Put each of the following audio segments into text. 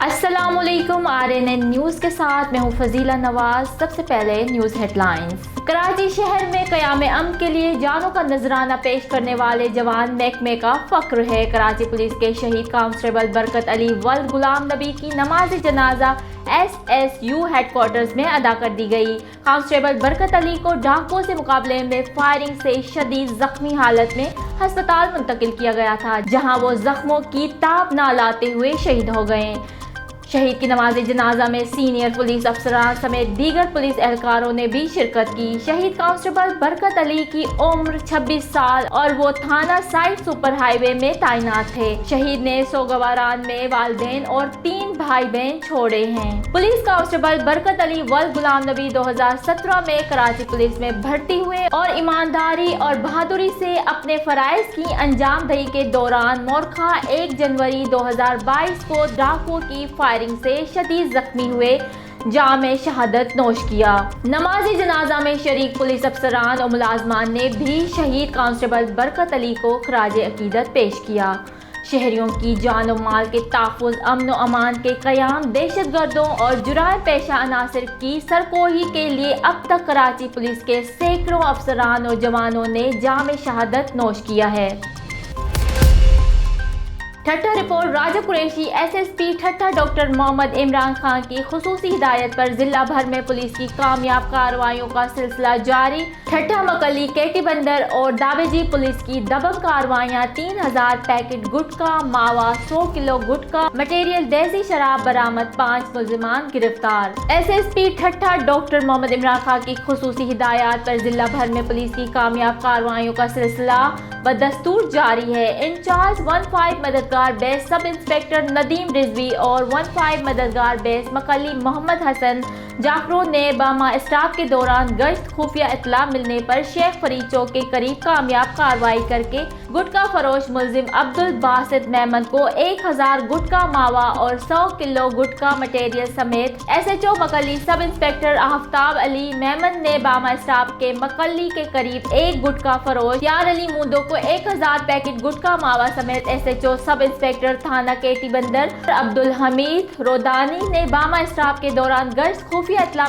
अस्सलाम वालेकुम। RNN news के साथ मैं हूँ फजीला नवाज। सबसे पहले न्यूज़ हेडलाइंस। कराची शहर में क़याम अमन के लिए जानों का नजराना पेश करने वाले जवान महकमे का फख्र है। कराची पुलिस के शहीद कांस्टेबल बरकत अली वल्द गुलाम नबी की नमाज जनाजा SSU हेडक्वार्टर्स में अदा कर दी गई। कांस्टेबल बरकत अली को डाकुओं से मुकाबले में फायरिंग से शदीद जख्मी हालत में अस्पताल मुंतकिल किया गया था, जहां वो जख्मों की ताब ना लाते हुए शहीद हो गए। शहीद की नमाज जनाजा में सीनियर पुलिस अफसरान समेत दीगर पुलिस एहलकारों ने भी शिरकत की। शहीद कांस्टेबल बरकत अली की उम्र 26 साल और वो थाना साइड सुपर हाईवे में तैनात थे। शहीद ने सोगवारान में वालिदैन और 3 भाई बहन छोड़े हैं। पुलिस कांस्टेबल बरकत अली वल्द गुलाम नबी 2017 में कराची पुलिस में भर्ती हुए और ईमानदारी और बहादुरी से अपने फराइज की अंजाम दही के दौरान मोरखा 1 जनवरी 2022 को डाकुओं की फायरिंग से शदीद जख्मी हुए, जहां में शहादत नोश किया। नमाज जनाजा में शरीक पुलिस अफसरान और मुलाजमान ने भी शहीद कांस्टेबल बरकत अली को खराज अकीदत पेश किया। शहरियों की जान और माल के तहफ़्फ़ुज़, अमन व अमान के क़याम, दहशत गर्दों और जुराए पेशा अनासिर की सरकोही के लिए अब तक कराची पुलिस के सैकड़ों अफसरान और जवानों ने जाम शहादत नोश किया है। ठट्टा रिपोर्ट। राजा कुरैशी SSP ठट्टा डॉक्टर मोहम्मद इमरान खान की खुसूसी हिदायत पर जिला भर में पुलिस की कामयाब कार्रवाइयों का सिलसिला जारी। ठट्टा मकली, केटी बंदर और दावेजी पुलिस की दबंग कार्रवाइयां। 3000 पैकेट गुटखा, मावा, 100 किलो गुटखा, मटेरियल देसी शराब बरामद, 5 मुलजिमान गिरफ्तार। SSP ठट्टा डॉक्टर मोहम्मद इमरान खान की खुसूसी हिदायत पर जिला भर में पुलिस की कामयाब कार्रवाइयों का सिलसिला बदस्तूर जारी है। इंचार्ज 15 मददगार base sub inspector Nadeem Rizvi और 15 मददगार बेस मकली मोहम्मद हसन जाफरो ने बामा स्टाफ के दौरान गश्त खुफिया इत्तला मिलने पर शेख फरीद चौक के करीब कामयाब कार्रवाई करके गुटखा फरोश मुलजिम अब्दुल बासित मेमन को 1000 गुटखा मावा और 100 किलो गुटखा मटेरियल समेत SHO मकली sub inspector Aftab Ali Memon ने बामा स्टाफ के मकली के करीब 1 गुटखा फरोश यार अली मुंदो को 1000 पैकेट गुटखा मावा समेत SHO सब इंस्पेक्टर थाना केटी बंदर अब्दुल हमीद रोदानी ने बामा स्टाफ के दौरान गश्त खुफिया इत्तला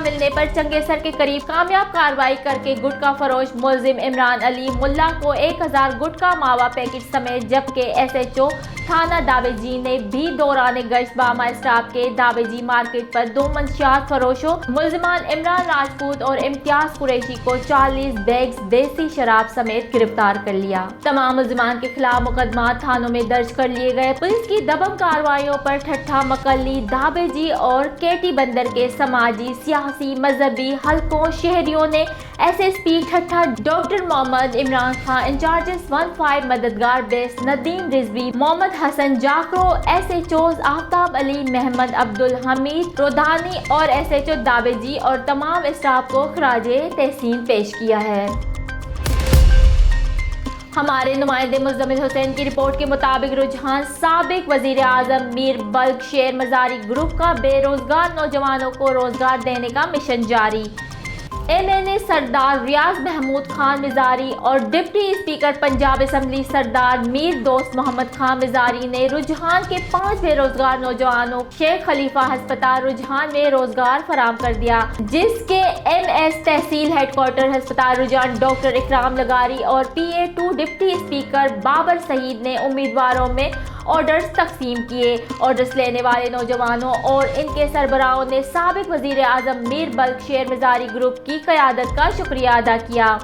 मिलने पर चंगेसर के करीब कामयाब कार्रवाई करके गुटखा फरोश मुलजिम इमरान अली मुल्ला को 1000 गुटखा मावा पैकेट समेत, जबकि SHO थाना दावेजी ने भी दौरान गश्त बामा स्टाफ के दावेजी मार्केट पर 2 मंशियात फरोशों मुलजिमान इमरान राजपूत और इम्तियाज कुरैशी को 40 बैग्स देसी शराब समेत गिरफ्तार कर लिया। तमाम मुलजिमान के खिलाफ मुकदमा थानों में दर्ज कर लिए गए। पुलिस की दबंग कार्रवाइयों पर ठट्टा मकली, दावेजी और केटी बंदर के समाजी, सियासी, मजहबी हलकों शहरियों ने SSP ठट्टा डॉक्टर मोहम्मद इमरान खान, इंचार्जेस 15 मददगार बेस नदीम रिजवी, मोहम्मद हसन जाफरो, SHOs आफ्ताब अली, महमद अब्दुल हमीद रोधानी और SHO दावेजी और तमाम स्टाफ को खराजे तहसीन पेश किया है। हमारे नुमाइंदे मुज़म्मिल हुसैन की रिपोर्ट के मुताबिक रुझान साबिक वज़ीर आज़म मीर बल्क शेर मज़ारी ग्रुप का बेरोजगार नौजवानों को रोजगार देने का मिशन जारी। MNA सरदार रियाज महमूद खान मिजारी और डिप्टी स्पीकर पंजाब असम्बली सरदार मीर दोस्त मोहम्मद खान मिजारी ने रुझान के 5 बेरोजगार नौजवानों शेख खलीफा हस्पताल रुझान में रोजगार फराम कर दिया, जिसके MS तहसील हेडक्वार्टर हस्पताल रुझान डॉक्टर इकराम लगारी और PA2 deputy speaker Babar Saeed ने उम्मीदवारों में ऑर्डर्स तकसीम किए। ऑर्डर्स लेने वाले नौजवानों और इनके सरबराहों ने साबिक वजीर आजम मीर बल्क शेर मज़ारी ग्रुप की क़यादत का शुक्रिया अदा किया।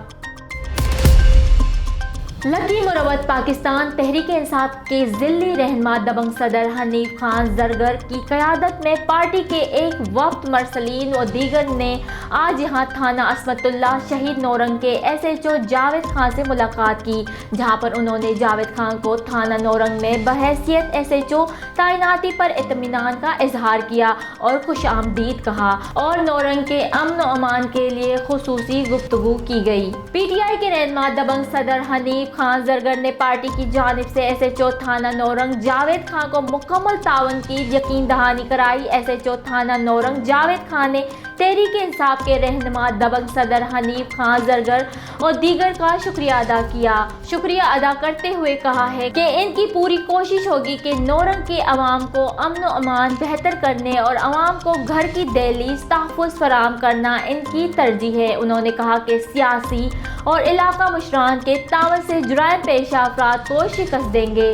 लकी मुरवत पाकिस्तान तहरीक इंसाफ के ज़िल्ली रहनुमा दबंग सदर हनीफ खान जरगर की क़यादत में पार्टी के एक वफ्द मरसलीन व दीगर ने आज यहाँ थाना असमतुल्ला शहीद नौरंग के SHO जावेद खान से मुलाकात की, जहाँ पर उन्होंने जावेद खान को थाना नौरंग में बहैसियत SHO तैनाती पर इत्मीनान का इजहार किया और खुशामदीद कहा और नौरंग के अमन व अमान के लिए खुसूसी गुफ्तगू की गई। PTI के रहनुमा दबंग सदर हनीफ हनीफ खान जरगर ने पार्टी की जानिब से SHO थाना नौरंग जावेद खान को मुकम्मल तावन की यकीन दहानी कराई। SHO थाना नौरंग जावेद खान ने तहरीक इंसाफ के रहनुमा दबंग सदर हनीफ खान जरगर और दीगर का शुक्रिया अदा किया। शुक्रिया अदा करते हुए कहा है कि इनकी पूरी कोशिश होगी कि नौरंग के अवाम को अमन व अमान बेहतर करने और अवाम को घर की दहलीज तहफ़्फ़ुज़ फराहम करना इनकी तरजीह है। उन्होंने कहा कि सियासी और इलाका मुशरान के तावन से जुराइम पेशा अफराद को शिकस्त देंगे।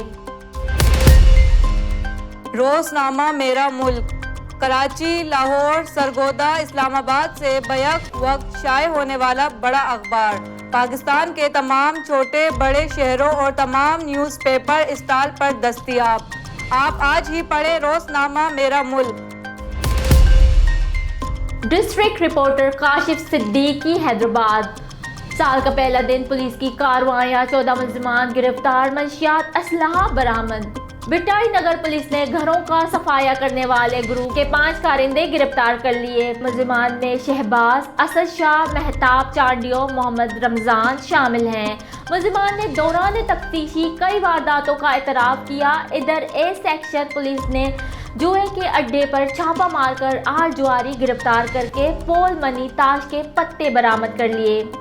रोज़नामा मेरा मुल्क कराची, लाहौर, सरगोदा, इस्लामाबाद से बैक वक्त शाये होने वाला बड़ा अखबार पाकिस्तान के तमाम छोटे बड़े शहरों और तमाम न्यूज़पेपर स्टॉल पर दस्तयाब। आप आज ही पढ़ें रोज़नामा मेरा मुल्क। District reporter Kashif Siddiqui, Hyderabad. साल का पहला दिन, पुलिस की कार्रवाइयाँ, 14 मुलजिमान गिरफ्तार, मंशियात असलहा बरामद। बिटाई नगर पुलिस ने घरों का सफाया करने वाले ग्रुप के 5 कारिंदे गिरफ्तार कर लिए। मुलजिमान में शहबाज, असद शाह, महताब चांडियो, मोहम्मद रमजान शामिल हैं। मुलजिमान ने दौरान तफ्तीशी कई वारदातों का एतराफ़ किया। इधर ए सेक्शन पुलिस ने जुए के अड्डे पर छापा मारकर 8 जुआरी गिरफ्तार करके पोल मनी ताश के पत्ते बरामद कर लिए।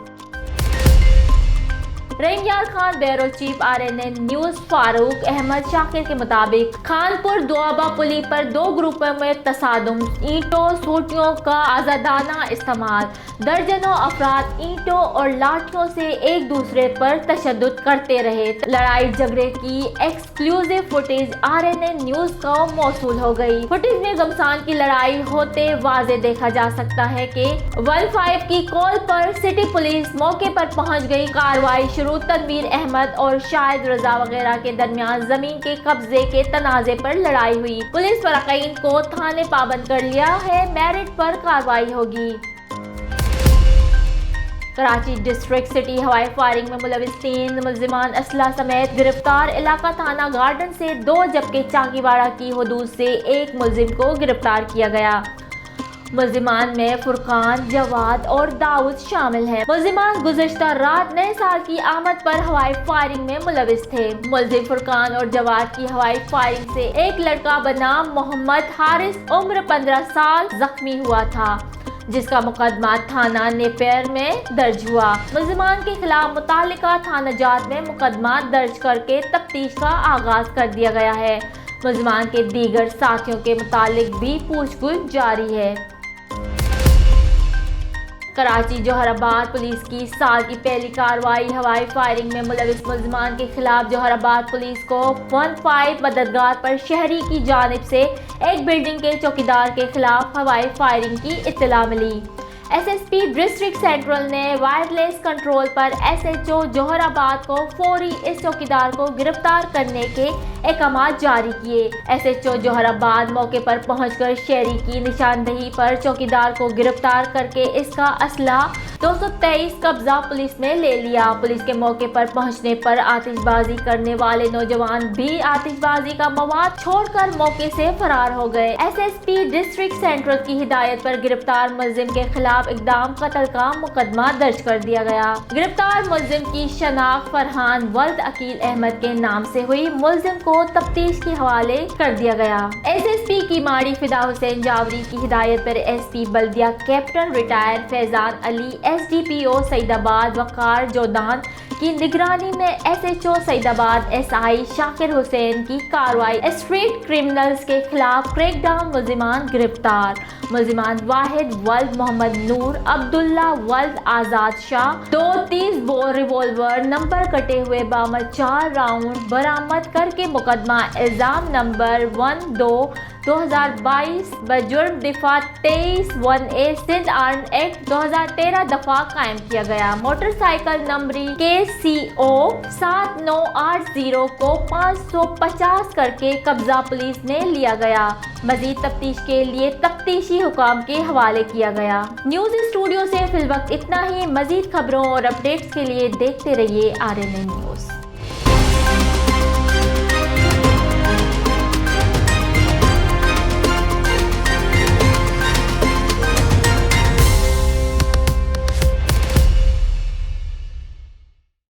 Rahim Yar Khan bureau chief RNN news Farooq Ahmed Shakir के मुताबिक खानपुर दोआबा पुली पर 2 ग्रुपों में तसादुम, ईंटों सोटियों का आज़ादाना इस्तेमाल, दर्जनों अफराद ईंटों और लाठियों से एक दूसरे पर तशद्दुद करते रहे। लड़ाई झगड़े की एक्सक्लूसिव फुटेज RNN न्यूज़ को मौसूल हो गई। फुटेज में गमसान की लड़ाई होते वाज़े देखा जा सकता है कि 15 की कॉल पर सिटी पुलिस मौके पर पहुंच गई। कार्रवाई शुरू। तनवीर अहमद और शाहिद रजा वगैरह के दरमियान जमीन के कब्जे के तनाजे पर लड़ाई हुई। पुलिस फरक़ीन को थाने पाबंद कर लिया है। मेरिट पर कार्रवाई होगी। कराची डिस्ट्रिक्ट सिटी हवाई फायरिंग में मुलविस 3 मुलजिमान असला समेत गिरफ्तार। इलाका थाना गार्डन से 2 जबकि चाकीवाड़ा की हदूद से 1 मुलजिम को गिरफ्तार किया गया। मुलजिमान में फुरकान, जवाद और दाऊद शामिल हैं। मुलजिमान गुज़श्ता रात नए साल की आमद पर हवाई फायरिंग में मुलविस थे। मुलजिम फुरकान और जवाद की हवाई फायरिंग से एक लड़का बनाम मोहम्मद हारिस उम्र 15 साल जख्मी हुआ था, जिसका मुकदमा थाना नेपियर में दर्ज हुआ। मुलजिमान के खिलाफ मुतालिका थाना जात में मुकदमा दर्ज करके तफ्तीश का आगाज कर दिया गया है। मुलजिमान के दीगर साथियों के मुतालिक भी पूछगछ जारी है। कराची जोहराबाद पुलिस की साल की पहली कार्रवाई हवाई फायरिंग में मुलविस मुलजिमान के खिलाफ जोहराबाद पुलिस को 15 मददगार पर शहरी की जानिब से एक बिल्डिंग के चौकीदार के खिलाफ हवाई फायरिंग की इत्तला मिली। SSP डिस्ट्रिक्ट सेंट्रल ने वायरलेस कंट्रोल पर SHO जोहराबाद को फौरी इस चौकीदार को गिरफ्तार करने के अहकाम जारी किए। SHO जोहराबाद मौके पर पहुंचकर शहरी की निशानदही पर चौकीदार को गिरफ्तार करके इसका असला 223 कब्जा पुलिस ने ले लिया। पुलिस के मौके पर पहुंचने पर आतिशबाजी करने वाले नौजवान भी आतिशबाजी का मवाद छोड़कर मौके से फरार हो गए। SSP डिस्ट्रिक्ट सेंट्रल की हिदायत पर गिरफ्तार मुलजिम के खिलाफ इकदाम कत्ल का मुकदमा दर्ज कर दिया गया। गिरफ्तार मुलजिम की शनाख्त फरहान वल्द अकील अहमद के नाम से हुई। मुलजिम को तफ्तीश के हवाले कर दिया गया। SSP की माड़ी फिदा हुसैन जावरी की हिदायत पर SP बल्दिया captain retired Faizan Ali, SDPO Saeedabad Waqar जोदान की निगरानी में SHO सईदाबाद SI शाकिर हुसैन की कार्रवाई। स्ट्रीट क्रिमिनल्स के खिलाफ क्रैकडाउन, मुलजिमान गिरफ्तार। मुलजिमान वाहिद वल्द मोहम्मद नूर, अब्दुल्ला वल्द आजाद शाह, 2 30 बोर रिवॉल्वर नंबर कटे हुए बामद 4 राउंड बरामद करके मुकदमा इल्जाम नंबर 12/2022 बजुर्म दिफा 23/1A सिंध आर्म एक्ट 2013 दफा कायम किया गया। मोटरसाइकिल नंबरी KCO 7980 को 550 करके कब्जा पुलिस ने लिया गया। मजीद तफ्तीश के लिए तफ्तीशी हुकाम के हवाले किया गया। न्यूज़ स्टूडियो से फिलवक्त इतना ही। मजीद खबरों और अपडेट्स के लिए देखते रहिए RNN न्यूज़।